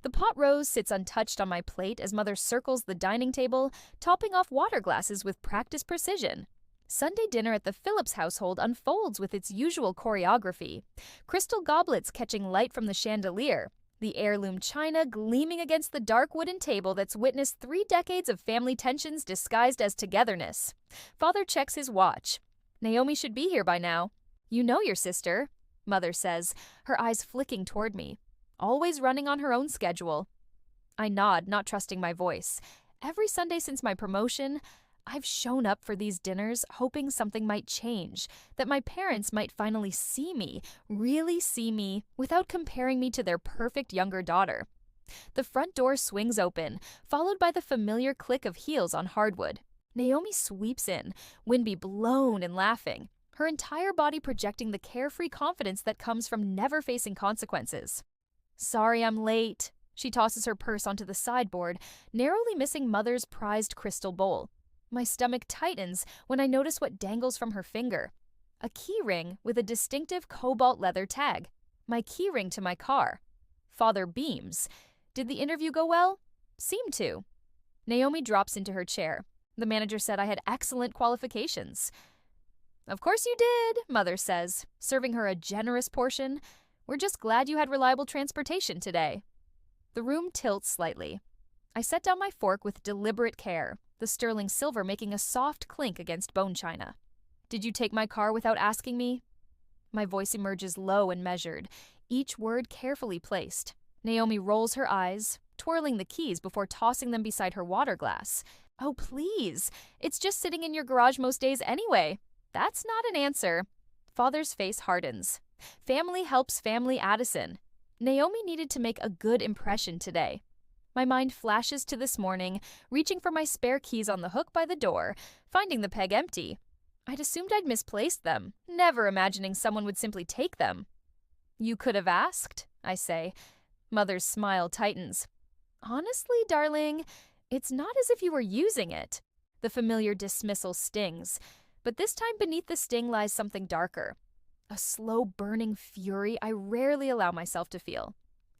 The pot rose sits untouched on my plate as Mother circles the dining table, topping off water glasses with practiced precision. Sunday dinner at the Phillips household unfolds with its usual choreography. Crystal goblets catching light from the chandelier, the heirloom china gleaming against the dark wooden table that's witnessed 3 decades of family tensions disguised as togetherness. Father checks his watch. Naomi should be here by now. You know your sister, Mother says, her eyes flicking toward me. Always running on her own schedule. I nod, not trusting my voice. Every Sunday since my promotion, I've shown up for these dinners hoping something might change, that my parents might finally see me, really see me, without comparing me to their perfect younger daughter. The front door swings open, followed by the familiar click of heels on hardwood. Naomi sweeps in, Winby blown and laughing, her entire body projecting the carefree confidence that comes from never facing consequences. Sorry I'm late. She tosses her purse onto the sideboard, narrowly missing Mother's prized crystal bowl. My stomach tightens when I notice what dangles from her finger. A key ring with a distinctive cobalt leather tag. My key ring to my car. Father beams. Did the interview go well? Seemed to. Naomi drops into her chair. The manager said I had excellent qualifications. Of course you did, Mother says, serving her a generous portion. We're just glad you had reliable transportation today. The room tilts slightly. I set down my fork with deliberate care, the sterling silver making a soft clink against bone china. Did you take my car without asking me? My voice emerges low and measured, each word carefully placed. Naomi rolls her eyes, twirling the keys before tossing them beside her water glass. Oh, please. It's just sitting in your garage most days anyway. That's not an answer. Father's face hardens. Family helps family, Addison. Naomi needed to make a good impression today. My mind flashes to this morning, reaching for my spare keys on the hook by the door, finding the peg empty. I'd assumed I'd misplaced them, never imagining someone would simply take them. You could have asked, I say. Mother's smile tightens. Honestly, darling, it's not as if you were using it. The familiar dismissal stings, but this time beneath the sting lies something darker. A slow burning fury I rarely allow myself to feel.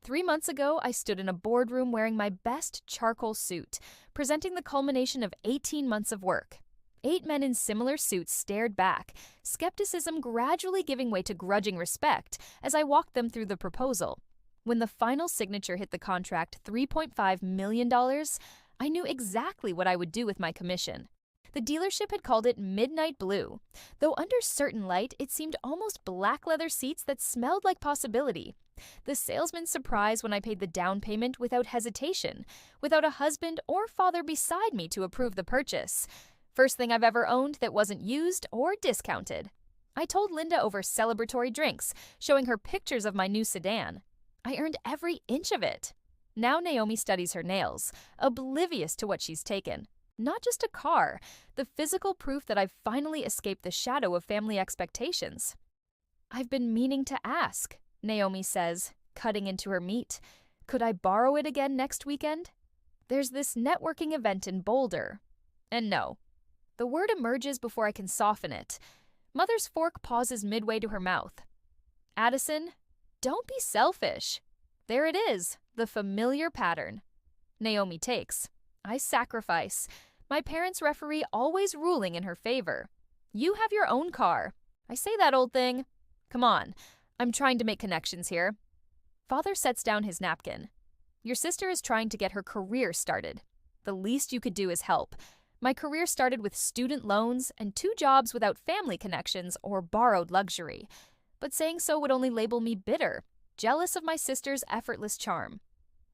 3 months ago, I stood in a boardroom wearing my best charcoal suit, presenting the culmination of 18 months of work. 8 men in similar suits stared back, skepticism gradually giving way to grudging respect as I walked them through the proposal. When the final signature hit the contract, $3.5 million, I knew exactly what I would do with my commission. The dealership had called it Midnight Blue, though under certain light it seemed almost black leather seats that smelled like possibility. The salesman's surprise when I paid the down payment without hesitation, without a husband or father beside me to approve the purchase. First thing I've ever owned that wasn't used or discounted. I told Linda over celebratory drinks, showing her pictures of my new sedan. I earned every inch of it. Now Naomi studies her nails, oblivious to what she's taken. Not just a car, the physical proof that I've finally escaped the shadow of family expectations. I've been meaning to ask, Naomi says, cutting into her meat. Could I borrow it again next weekend? There's this networking event in Boulder. And no. The word emerges before I can soften it. Mother's fork pauses midway to her mouth. Addison, don't be selfish. There it is, the familiar pattern. Naomi takes. I sacrifice. My parents' referee always ruling in her favor. You have your own car. I say that, old thing. Come on. I'm trying to make connections here. Father sets down his napkin. Your sister is trying to get her career started. The least you could do is help. My career started with student loans and 2 jobs without family connections or borrowed luxury. But saying so would only label me bitter, jealous of my sister's effortless charm.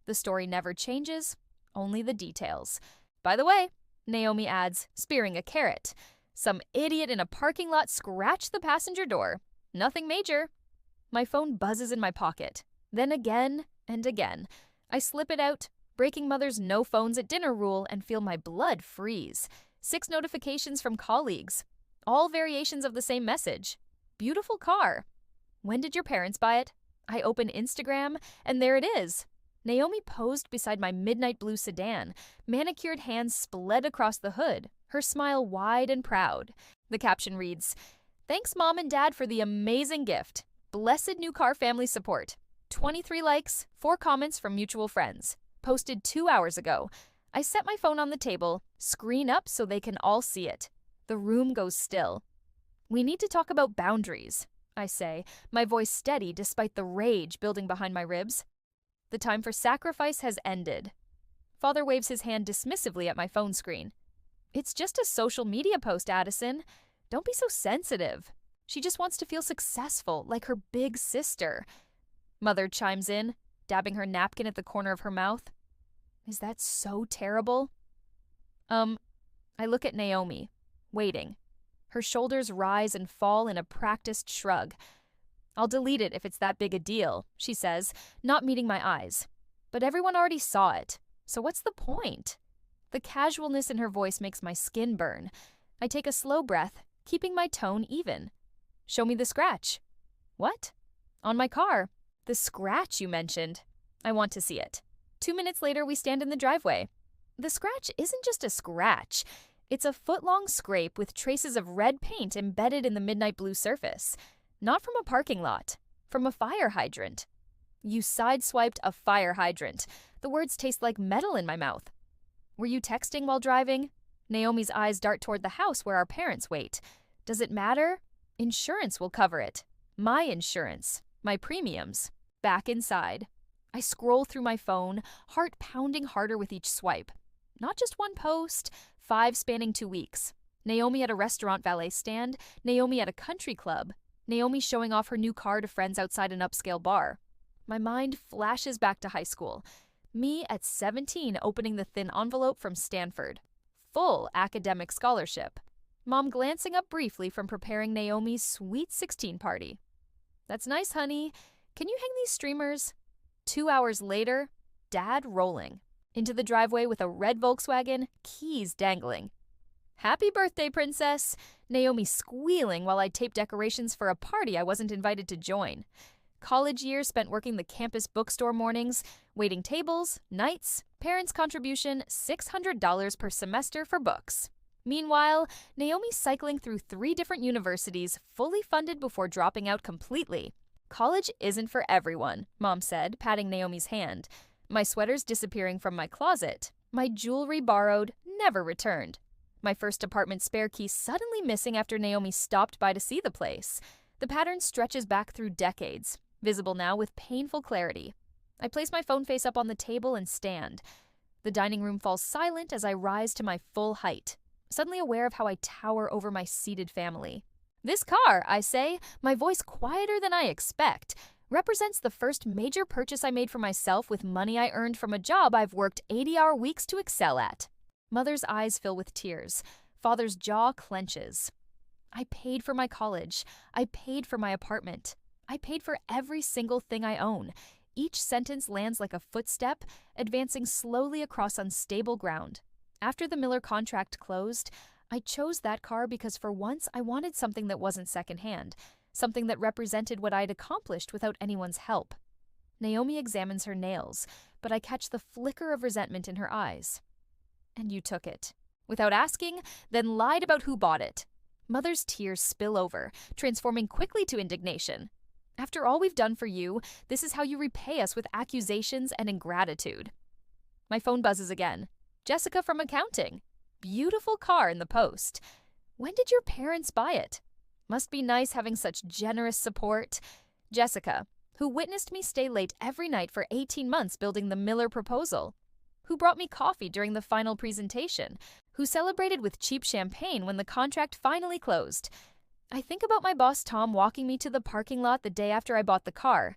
The story never changes, only the details. By the way, Naomi adds, spearing a carrot. Some idiot in a parking lot scratched the passenger door. Nothing major. My phone buzzes in my pocket. Then again and again. I slip it out, breaking Mother's no phones at dinner rule, and feel my blood freeze. 6 notifications from colleagues. All variations of the same message. Beautiful car. When did your parents buy it? I open Instagram, and there it is. Naomi posed beside my midnight blue sedan, manicured hands split across the hood, her smile wide and proud. The caption reads, "Thanks Mom and Dad for the amazing gift. Blessed new car family support. 23 likes, 4 comments from mutual friends. Posted 2 hours ago. I set my phone on the table, screen up so they can all see it. The room goes still. We need to talk about boundaries, I say, my voice steady despite the rage building behind my ribs. The time for sacrifice has ended. Father waves his hand dismissively at my phone screen. It's just a social media post, Addison. Don't be so sensitive. She just wants to feel successful, like her big sister. Mother chimes in, dabbing her napkin at the corner of her mouth. Is that so terrible? I look at Naomi, waiting. Her shoulders rise and fall in a practiced shrug. I'll delete it if it's that big a deal, she says, not meeting my eyes. But everyone already saw it, so what's the point? The casualness in her voice makes my skin burn. I take a slow breath, keeping my tone even. Show me the scratch. What? On my car. The scratch you mentioned. I want to see it. 2 minutes later, we stand in the driveway. The scratch isn't just a scratch. It's a foot-long scrape with traces of red paint embedded in the midnight blue surface. Not from a parking lot. From a fire hydrant. You sideswiped a fire hydrant. The words taste like metal in my mouth. Were you texting while driving? Naomi's eyes dart toward the house where our parents wait. Does it matter? Insurance will cover it. My insurance. My premiums. Back inside. I scroll through my phone, heart pounding harder with each swipe. Not just one post, 5 spanning 2 weeks. Naomi at a restaurant valet stand, Naomi at a country club, Naomi showing off her new car to friends outside an upscale bar. My mind flashes back to high school. Me at 17 opening the thin envelope from Stanford. Full academic scholarship. Mom glancing up briefly from preparing Naomi's sweet 16 party. That's nice, honey. Can you hang these streamers? 2 hours later, Dad rolling. Into the driveway with a red Volkswagen, keys dangling. Happy birthday, princess! Naomi squealing while I tape decorations for a party I wasn't invited to join. College years spent working the campus bookstore mornings, waiting tables, nights, parents' contribution $600 per semester for books. Meanwhile, Naomi cycling through 3 different universities, fully funded before dropping out completely. College isn't for everyone, Mom said, patting Naomi's hand. My sweaters disappearing from my closet. My jewelry borrowed, never returned. My first apartment spare key suddenly missing after Naomi stopped by to see the place. The pattern stretches back through decades, visible now with painful clarity. I place my phone face up on the table and stand. The dining room falls silent as I rise to my full height, suddenly aware of how I tower over my seated family. This car, I say, my voice quieter than I expect, represents the first major purchase I made for myself with money I earned from a job I've worked 80-hour weeks to excel at. Mother's eyes fill with tears. Father's jaw clenches. I paid for my college. I paid for my apartment. I paid for every single thing I own. Each sentence lands like a footstep, advancing slowly across unstable ground. After the Miller contract closed, I chose that car because for once I wanted something that wasn't secondhand, something that represented what I'd accomplished without anyone's help. Naomi examines her nails, but I catch the flicker of resentment in her eyes. And you took it. Without asking, then lied about who bought it. Mother's tears spill over, transforming quickly to indignation. After all we've done for you, this is how you repay us with accusations and ingratitude. My phone buzzes again. Jessica from accounting. Beautiful car in the post. When did your parents buy it? Must be nice having such generous support. Jessica, who witnessed me stay late every night for 18 months building the Miller proposal. Who brought me coffee during the final presentation. Who celebrated with cheap champagne when the contract finally closed. I think about my boss Tom walking me to the parking lot the day after I bought the car.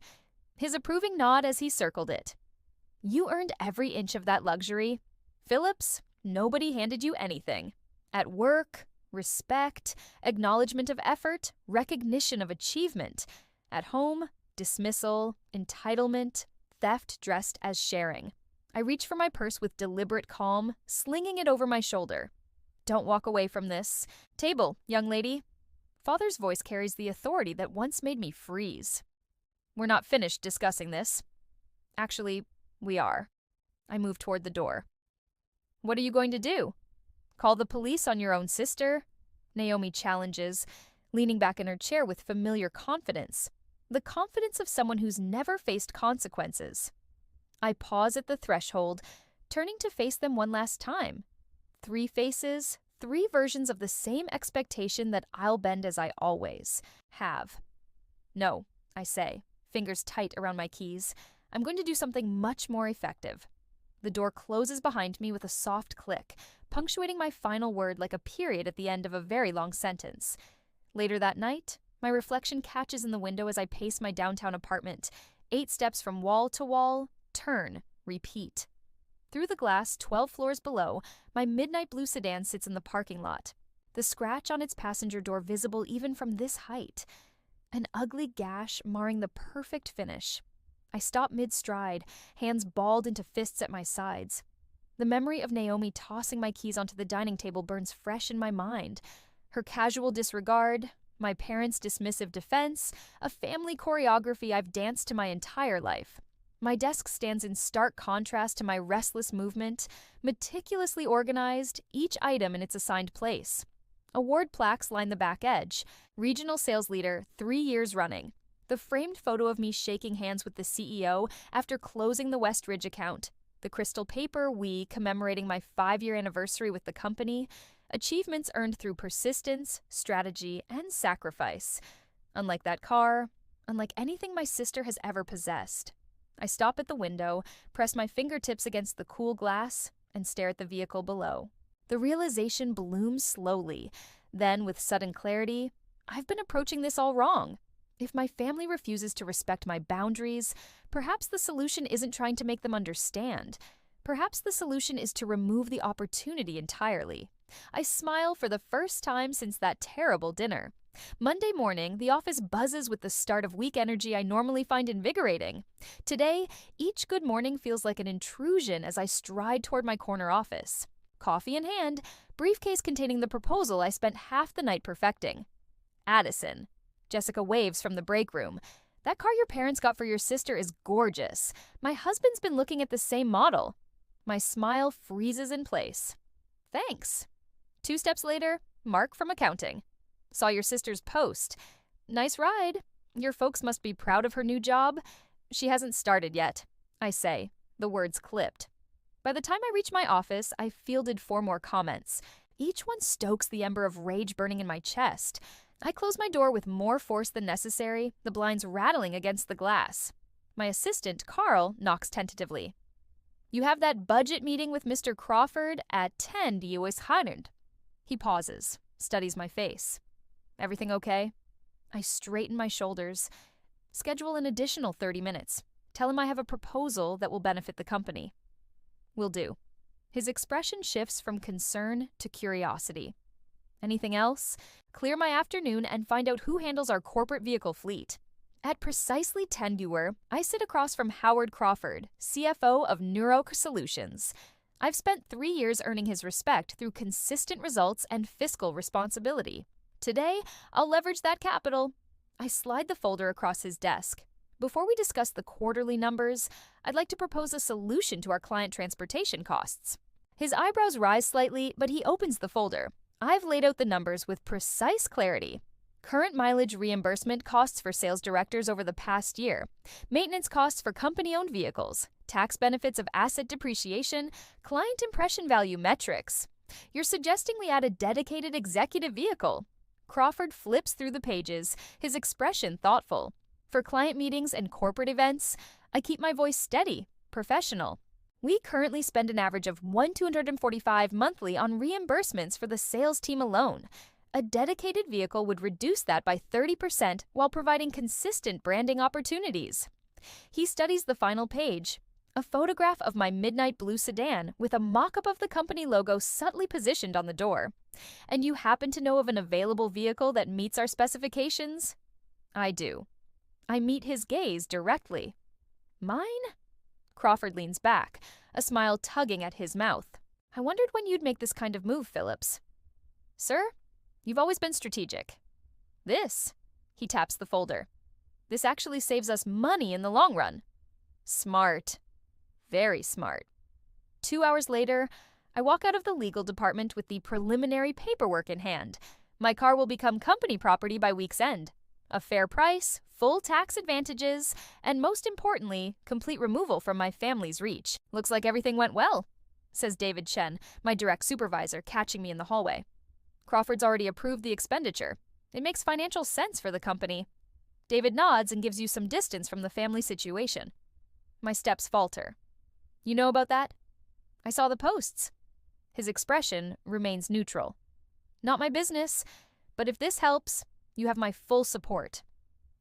His approving nod as he circled it. You earned every inch of that luxury. Phillips, nobody handed you anything. At work, respect, acknowledgement of effort, recognition of achievement. At home, dismissal, entitlement, theft dressed as sharing. I reach for my purse with deliberate calm, slinging it over my shoulder. Don't walk away from this. Table, young lady. Father's voice carries the authority that once made me freeze. We're not finished discussing this. Actually, we are. I move toward the door. What are you going to do? Call the police on your own sister? Naomi challenges, leaning back in her chair with familiar confidence. The confidence of someone who's never faced consequences. I pause at the threshold, turning to face them one last time. 3 faces, 3 versions of the same expectation that I'll bend as I always have. No, I say, fingers tight around my keys. I'm going to do something much more effective. The door closes behind me with a soft click, punctuating my final word like a period at the end of a very long sentence. Later that night, my reflection catches in the window as I pace my downtown apartment. 8 steps from wall to wall, turn, repeat. Through the glass, 12 floors below, my midnight blue sedan sits in the parking lot. The scratch on its passenger door visible even from this height. An ugly gash marring the perfect finish. I stop mid-stride, hands balled into fists at my sides. The memory of Naomi tossing my keys onto the dining table burns fresh in my mind. Her casual disregard, my parents' dismissive defense, a family choreography I've danced to my entire life. My desk stands in stark contrast to my restless movement, meticulously organized, each item in its assigned place. Award plaques line the back edge. Regional sales leader, 3 years running. The framed photo of me shaking hands with the CEO after closing the Westridge account. The crystal paper we commemorating my 5-year anniversary with the company. Achievements earned through persistence, strategy, and sacrifice. Unlike that car, unlike anything my sister has ever possessed. I stop at the window, press my fingertips against the cool glass, and stare at the vehicle below. The realization blooms slowly. Then, with sudden clarity, I've been approaching this all wrong. If my family refuses to respect my boundaries, perhaps the solution isn't trying to make them understand. Perhaps the solution is to remove the opportunity entirely. I smile for the first time since that terrible dinner. Monday morning, the office buzzes with the start of week energy I normally find invigorating. Today, each good morning feels like an intrusion as I stride toward my corner office. Coffee in hand, briefcase containing the proposal I spent half the night perfecting. Addison. Jessica waves from the break room. That car your parents got for your sister is gorgeous. My husband's been looking at the same model. My smile freezes in place. Thanks. 2 steps later, Mark from accounting. Saw your sister's post. Nice ride. Your folks must be proud of her new job. She hasn't started yet, I say, the words clipped. By the time I reach my office, I've fielded 4 more comments. Each one stokes the ember of rage burning in my chest. I close my door with more force than necessary, the blinds rattling against the glass. My assistant, Carl, knocks tentatively. You have that budget meeting with Mr. Crawford at 10 US Highland. He pauses, studies my face. Everything okay? I straighten my shoulders. Schedule an additional 30 minutes. Tell him I have a proposal that will benefit the company. Will do. His expression shifts from concern to curiosity. Anything else? Clear my afternoon and find out who handles our corporate vehicle fleet. At precisely 10 UR, I sit across from Howard Crawford, CFO of Neuro Solutions. I've spent 3 years earning his respect through consistent results and fiscal responsibility. Today, I'll leverage that capital. I slide the folder across his desk. Before we discuss the quarterly numbers, I'd like to propose a solution to our client transportation costs. His eyebrows rise slightly, but he opens the folder. I've laid out the numbers with precise clarity. Current mileage reimbursement costs for sales directors over the past year, maintenance costs for company-owned vehicles, tax benefits of asset depreciation, client impression value metrics. You're suggesting we add a dedicated executive vehicle. Crawford flips through the pages, his expression thoughtful. For client meetings and corporate events, I keep my voice steady, professional. We currently spend an average of $1,245 monthly on reimbursements for the sales team alone. A dedicated vehicle would reduce that by 30% while providing consistent branding opportunities. He studies the final page, a photograph of my midnight blue sedan with a mock-up of the company logo subtly positioned on the door. And you happen to know of an available vehicle that meets our specifications? I do. I meet his gaze directly. Mine? Crawford leans back, a smile tugging at his mouth. I wondered when you'd make this kind of move, Phillips. Sir, you've always been strategic. This, he taps the folder. This actually saves us money in the long run. Smart. Very smart. 2 hours later, I walk out of the legal department with the preliminary paperwork in hand. My car will become company property by week's end. A fair price, full tax advantages, and most importantly, complete removal from my family's reach. Looks like everything went well, says David Chen, my direct supervisor, catching me in the hallway. Crawford's already approved the expenditure. It makes financial sense for the company. David nods and gives you some distance from the family situation. My steps falter. You know about that? I saw the posts. His expression remains neutral. Not my business, but if this helps, you have my full support.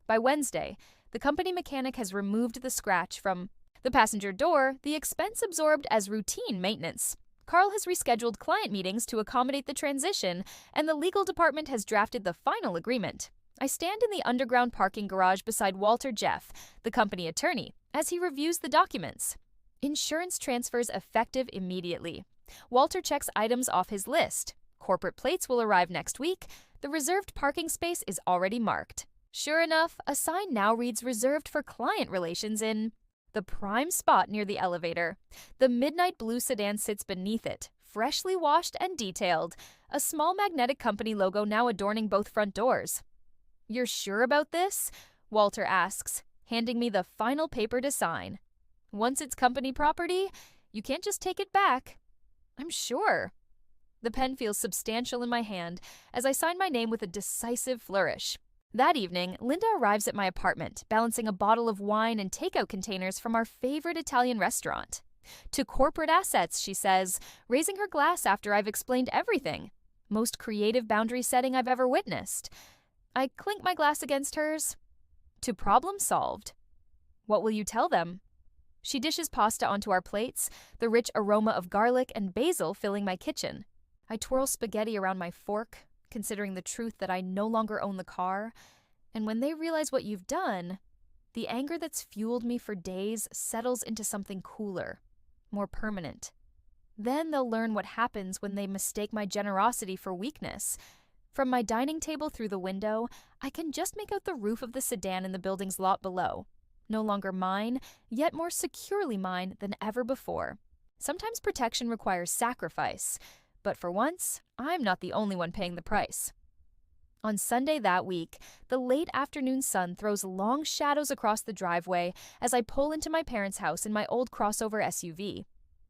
By Wednesday, the company mechanic has removed the scratch from the passenger door, the expense absorbed as routine maintenance. Carl has rescheduled client meetings to accommodate the transition, and the legal department has drafted the final agreement. I stand in the underground parking garage beside Walter Jeff, the company attorney, as he reviews the documents. Insurance transfers effective immediately. Walter checks items off his list. Corporate plates will arrive next week. The reserved parking space is already marked. Sure enough, a sign now reads reserved for client relations in the prime spot near the elevator. The midnight blue sedan sits beneath it, freshly washed and detailed, a small magnetic company logo now adorning both front doors. You're sure about this? Walter asks, handing me the final paper to sign. Once it's company property, you can't just take it back. I'm sure. The pen feels substantial in my hand as I sign my name with a decisive flourish. That evening, Linda arrives at my apartment, balancing a bottle of wine and takeout containers from our favorite Italian restaurant. To corporate assets, she says, raising her glass after I've explained everything. Most creative boundary setting I've ever witnessed. I clink my glass against hers. To problem solved. What will you tell them? She dishes pasta onto our plates, the rich aroma of garlic and basil filling my kitchen. I twirl spaghetti around my fork, considering the truth that I no longer own the car. And when they realize what you've done, the anger that's fueled me for days settles into something cooler, more permanent. Then they'll learn what happens when they mistake my generosity for weakness. From my dining table through the window, I can just make out the roof of the sedan in the building's lot below. No longer mine, yet more securely mine than ever before. Sometimes protection requires sacrifice, but for once, I'm not the only one paying the price. On Sunday that week, the late afternoon sun throws long shadows across the driveway as I pull into my parents' house in my old crossover SUV.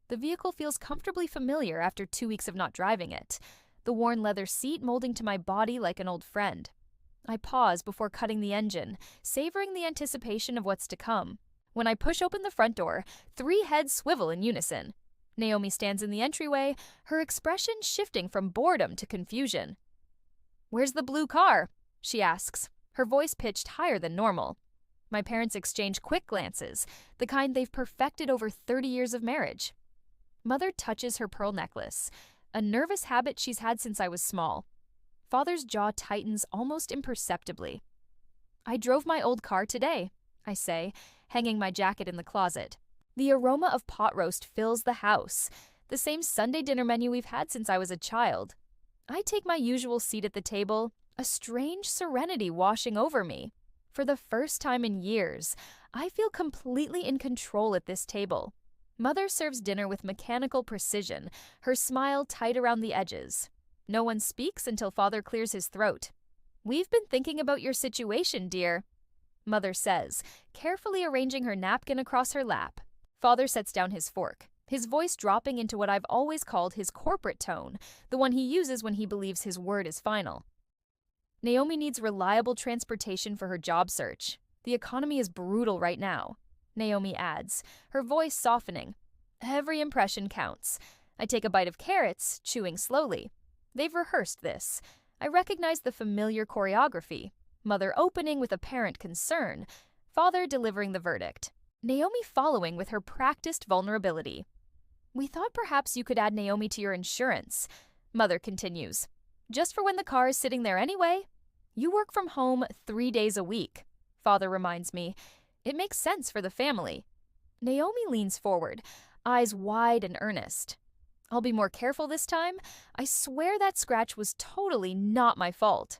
The vehicle feels comfortably familiar after 2 weeks of not driving it, the worn leather seat molding to my body like an old friend. I pause before cutting the engine, savoring the anticipation of what's to come. When I push open the front door, 3 heads swivel in unison. Naomi stands in the entryway, her expression shifting from boredom to confusion. "Where's the blue car?" she asks, her voice pitched higher than normal. My parents exchange quick glances, the kind they've perfected over 30 years of marriage. Mother touches her pearl necklace, a nervous habit she's had since I was small. Father's jaw tightens almost imperceptibly. "I drove my old car today," I say, hanging my jacket in the closet. The aroma of pot roast fills the house, the same Sunday dinner menu we've had since I was a child. I take my usual seat at the table, a strange serenity washing over me. For the first time in years, I feel completely in control at this table. Mother serves dinner with mechanical precision, her smile tight around the edges. No one speaks until Father clears his throat. "We've been thinking about your situation, dear," Mother says, carefully arranging her napkin across her lap. Father sets down his fork, his voice dropping into what I've always called his corporate tone, the one he uses when he believes his word is final. "Naomi needs reliable transportation for her job search. The economy is brutal right now," Naomi adds, her voice softening. Every impression counts. I take a bite of carrots, chewing slowly. They've rehearsed this. I recognize the familiar choreography. Mother opening with apparent concern, Father delivering the verdict. Naomi following with her practiced vulnerability. "We thought perhaps you could add Naomi to your insurance," Mother continues. "Just for when the car is sitting there anyway. You work from home 3 days a week," Father reminds me. "It makes sense for the family." Naomi leans forward, eyes wide and earnest. "I'll be more careful this time. I swear that scratch was totally not my fault."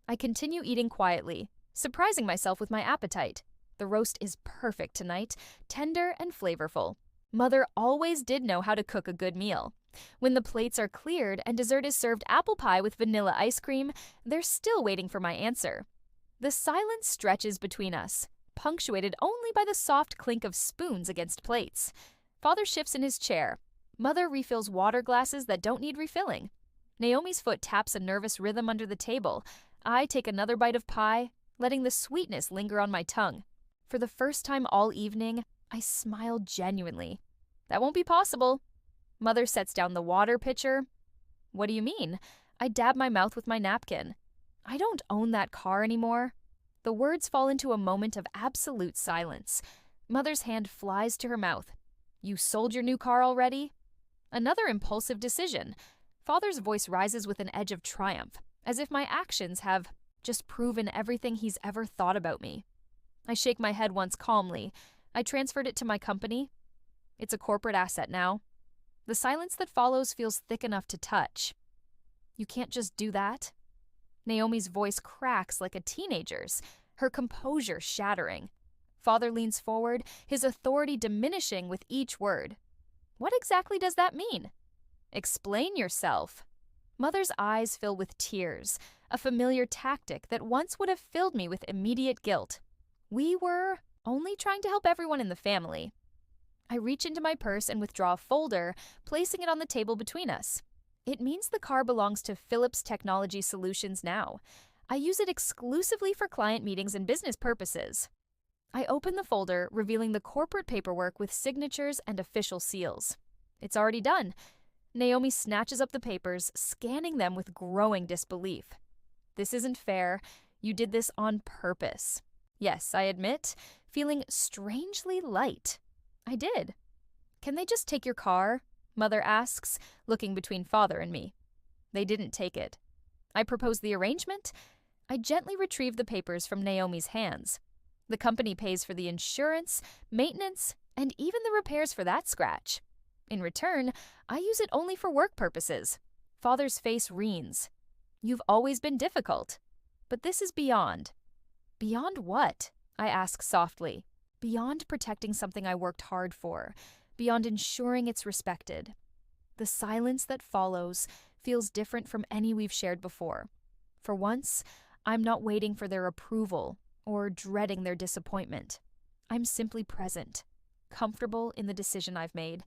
I continue eating quietly, surprising myself with my appetite. The roast is perfect tonight, tender and flavorful. Mother always did know how to cook a good meal. When the plates are cleared and dessert is served apple pie with vanilla ice cream, they're still waiting for my answer. The silence stretches between us, punctuated only by the soft clink of spoons against plates. Father shifts in his chair. Mother refills water glasses that don't need refilling. Naomi's foot taps a nervous rhythm under the table. I take another bite of pie, letting the sweetness linger on my tongue. For the first time all evening, I smile genuinely. That won't be possible. Mother sets down the water pitcher. What do you mean? I dab my mouth with my napkin. I don't own that car anymore. The words fall into a moment of absolute silence. Mother's hand flies to her mouth. You sold your new car already? Another impulsive decision. Father's voice rises with an edge of triumph, as if my actions have just proven everything he's ever thought about me. I shake my head once calmly. I transferred it to my company. It's a corporate asset now. The silence that follows feels thick enough to touch. You can't just do that. Naomi's voice cracks like a teenager's, her composure shattering. Father leans forward, his authority diminishing with each word. What exactly does that mean? Explain yourself. Mother's eyes fill with tears, a familiar tactic that once would have filled me with immediate guilt. We were only trying to help everyone in the family. I reach into my purse and withdraw a folder, placing it on the table between us. It means the car belongs to Philips Technology Solutions now. I use it exclusively for client meetings and business purposes. I open the folder, revealing the corporate paperwork with signatures and official seals. It's already done. Naomi snatches up the papers, scanning them with growing disbelief. This isn't fair. You did this on purpose. Yes, I admit, feeling strangely light. I did. Can they just take your car? Mother asks, looking between Father and me. They didn't take it. I propose the arrangement. I gently retrieve the papers from Naomi's hands. The company pays for the insurance, maintenance, and even the repairs for that scratch. In return, I use it only for work purposes. Father's face reens. You've always been difficult. But this is beyond. Beyond what? I ask softly. Beyond protecting something I worked hard for. Beyond ensuring it's respected. The silence that follows feels different from any we've shared before. For once, I'm not waiting for their approval or dreading their disappointment. I'm simply present, comfortable in the decision I've made.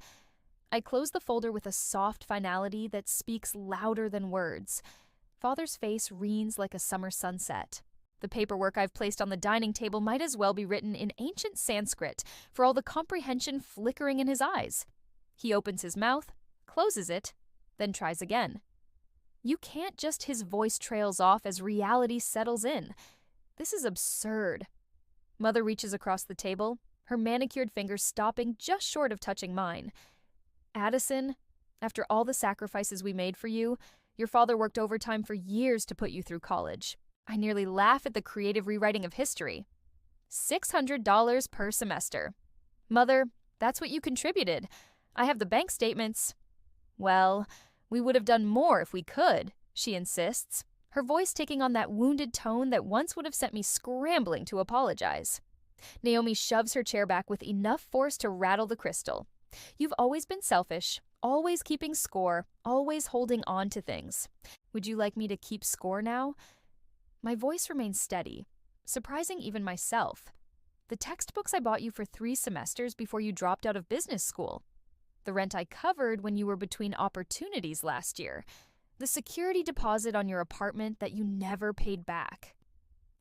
I close the folder with a soft finality that speaks louder than words. Father's face reens like a summer sunset. The paperwork I've placed on the dining table might as well be written in ancient Sanskrit, for all the comprehension flickering in his eyes. He opens his mouth, closes it, then tries again. You can't just. His voice trails off as reality settles in. This is absurd. Mother reaches across the table, her manicured fingers stopping just short of touching mine. Addison, after all the sacrifices we made for you, your father worked overtime for years to put you through college. I nearly laugh at the creative rewriting of history. $600 per semester. Mother, that's what you contributed. I have the bank statements. Well, we would have done more if we could, she insists, her voice taking on that wounded tone that once would have sent me scrambling to apologize. Naomi shoves her chair back with enough force to rattle the crystal. You've always been selfish, always keeping score, always holding on to things. Would you like me to keep score now? My voice remains steady, surprising even myself. The textbooks I bought you for 3 semesters before you dropped out of business school. The rent I covered when you were between opportunities last year. The security deposit on your apartment that you never paid back.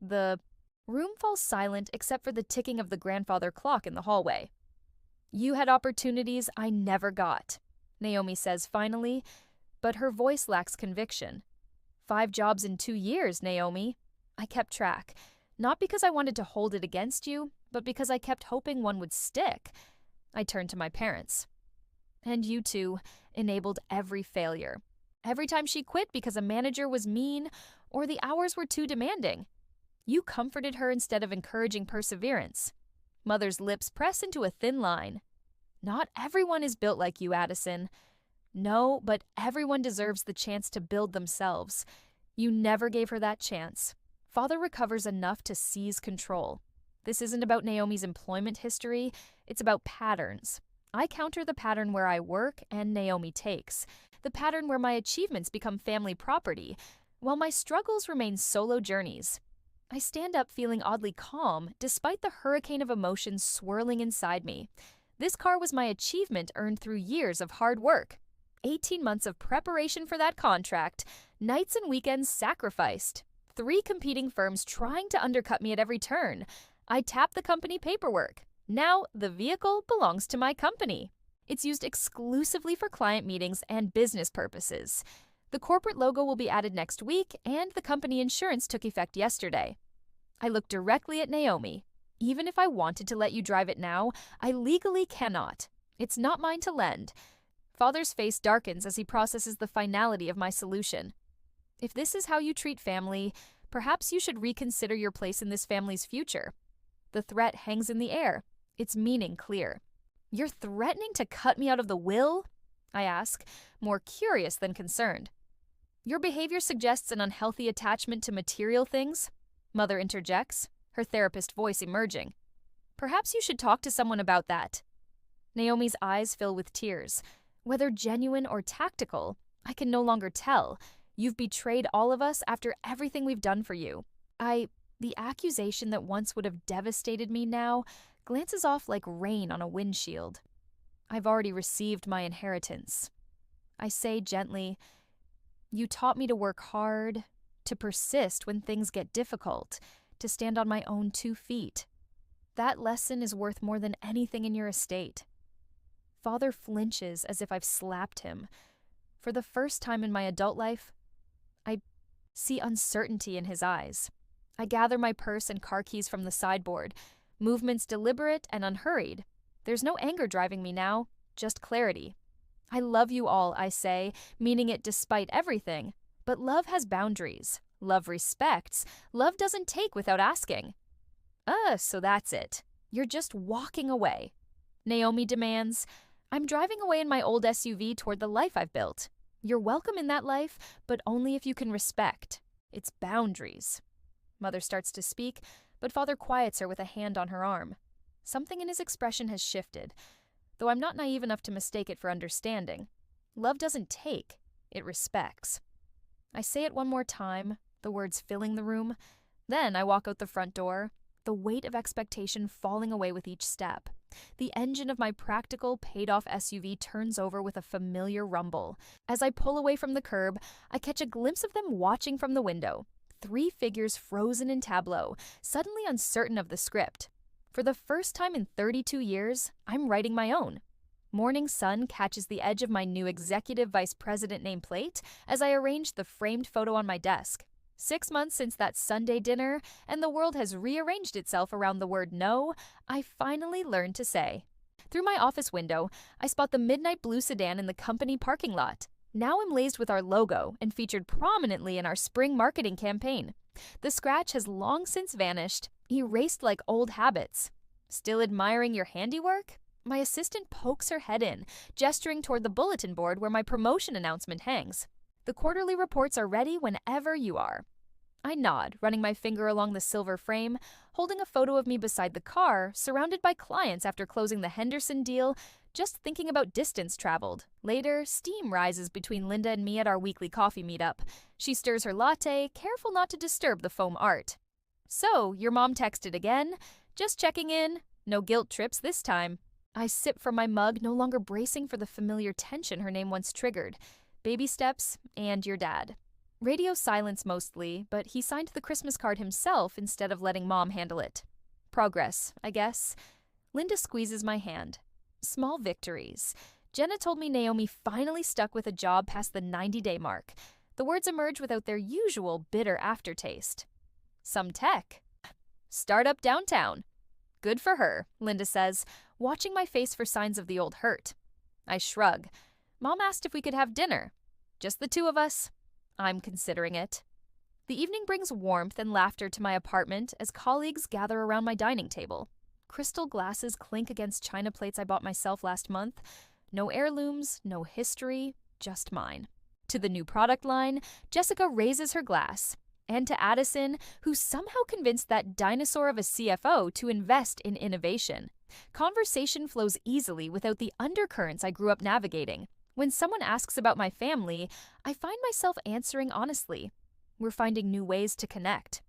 The room falls silent except for the ticking of the grandfather clock in the hallway. You had opportunities I never got, Naomi says finally, but her voice lacks conviction. 5 jobs in 2 years, Naomi. I kept track, not because I wanted to hold it against you, but because I kept hoping one would stick. I turned to my parents. And you two enabled every failure. Every time she quit because a manager was mean or the hours were too demanding. You comforted her instead of encouraging perseverance. Mother's lips press into a thin line. Not everyone is built like you, Addison. No, but everyone deserves the chance to build themselves. You never gave her that chance. Father recovers enough to seize control. This isn't about Naomi's employment history. It's about patterns. I counter the pattern where I work and Naomi takes. The pattern where my achievements become family property, while my struggles remain solo journeys. I stand up feeling oddly calm, despite the hurricane of emotions swirling inside me. This car was my achievement earned through years of hard work. 18 months of preparation for that contract, nights and weekends sacrificed. 3 competing firms trying to undercut me at every turn. I tapped the company paperwork. Now, the vehicle belongs to my company. It's used exclusively for client meetings and business purposes. The corporate logo will be added next week, and the company insurance took effect yesterday. I look directly at Naomi. Even if I wanted to let you drive it now, I legally cannot. It's not mine to lend. Father's face darkens as he processes the finality of my solution. If this is how you treat family, perhaps you should reconsider your place in this family's future. The threat hangs in the air, its meaning clear. You're threatening to cut me out of the will? I ask, more curious than concerned. Your behavior suggests an unhealthy attachment to material things, Mother interjects, her therapist voice emerging. Perhaps you should talk to someone about that. Naomi's eyes fill with tears. Whether genuine or tactical, I can no longer tell. You've betrayed all of us after everything we've done for you. The accusation that once would have devastated me now glances off like rain on a windshield. I've already received my inheritance. I say gently, you taught me to work hard, to persist when things get difficult, to stand on my own 2 feet. That lesson is worth more than anything in your estate. Father flinches as if I've slapped him. For the first time in my adult life, I see uncertainty in his eyes. I gather my purse and car keys from the sideboard, movements deliberate and unhurried. There's no anger driving me now, just clarity. I love you all, I say, meaning it despite everything. But love has boundaries. Love respects. Love doesn't take without asking. So that's it. You're just walking away. Naomi demands. I'm driving away in my old SUV toward the life I've built. You're welcome in that life, but only if you can respect its boundaries. Mother starts to speak, but Father quiets her with a hand on her arm. Something in his expression has shifted, though I'm not naive enough to mistake it for understanding. Love doesn't take, it respects. I say it one more time, the words filling the room. Then I walk out the front door, the weight of expectation falling away with each step. The engine of my practical, paid-off SUV turns over with a familiar rumble. As I pull away from the curb, I catch a glimpse of them watching from the window. 3 figures frozen in tableau, suddenly uncertain of the script. For the first time in 32 years, I'm writing my own. Morning sun catches the edge of my new executive vice president nameplate as I arrange the framed photo on my desk. 6 months since that Sunday dinner, and the world has rearranged itself around the word no, I finally learned to say. Through my office window, I spot the midnight blue sedan in the company parking lot, now emblazed with our logo and featured prominently in our spring marketing campaign. The scratch has long since vanished, erased like old habits. Still admiring your handiwork? My assistant pokes her head in, gesturing toward the bulletin board where my promotion announcement hangs. The quarterly reports are ready whenever you are. I nod, running my finger along the silver frame, holding a photo of me beside the car, surrounded by clients after closing the Henderson deal, just thinking about distance traveled. Later, steam rises between Linda and me at our weekly coffee meetup. She stirs her latte, careful not to disturb the foam art. So, your mom texted again? Just checking in. No guilt trips this time. I sip from my mug, no longer bracing for the familiar tension her name once triggered. Baby steps, and your dad. Radio silence mostly, but he signed the Christmas card himself instead of letting Mom handle it. Progress, I guess. Linda squeezes my hand. Small victories. Jenna told me Naomi finally stuck with a job past the 90-day mark. The words emerge without their usual bitter aftertaste. Some tech. Startup downtown. Good for her, Linda says, watching my face for signs of the old hurt. I shrug. Mom asked if we could have dinner. Just the 2 of us. I'm considering it. The evening brings warmth and laughter to my apartment as colleagues gather around my dining table. Crystal glasses clink against china plates I bought myself last month. No heirlooms, no history, just mine. To the new product line, Jessica raises her glass. And to Addison, who somehow convinced that dinosaur of a CFO to invest in innovation. Conversation flows easily without the undercurrents I grew up navigating. When someone asks about my family, I find myself answering honestly. We're finding new ways to connect.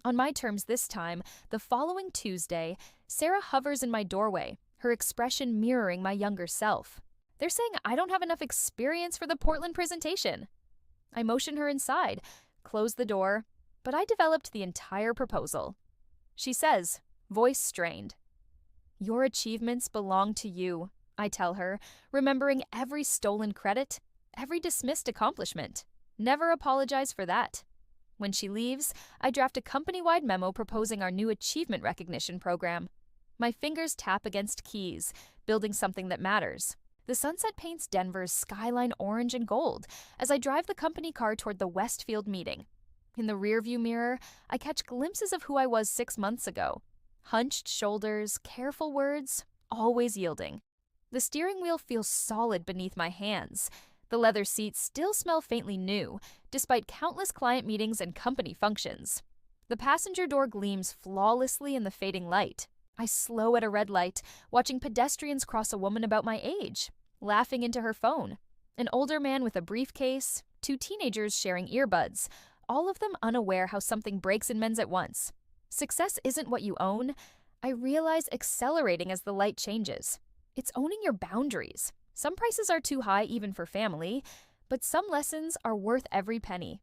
On my terms this time, the following Tuesday, Sarah hovers in my doorway, her expression mirroring my younger self. They're saying I don't have enough experience for the Portland presentation. I motion her inside, close the door, but I developed the entire proposal. She says, voice strained, "Your achievements belong to you," I tell her, remembering every stolen credit, every dismissed accomplishment. Never apologize for that. When she leaves, I draft a company-wide memo proposing our new achievement recognition program. My fingers tap against keys, building something that matters. The sunset paints Denver's skyline orange and gold as I drive the company car toward the Westfield meeting. In the rearview mirror, I catch glimpses of who I was 6 months ago. Hunched shoulders, careful words, always yielding. The steering wheel feels solid beneath my hands. The leather seats still smell faintly new, despite countless client meetings and company functions. The passenger door gleams flawlessly in the fading light. I slow at a red light, watching pedestrians cross a woman about my age, laughing into her phone. An older man with a briefcase, 2 teenagers sharing earbuds, all of them unaware how something breaks and mends at once. Success isn't what you own. I realize accelerating as the light changes. It's owning your boundaries. Some prices are too high even for family, but some lessons are worth every penny.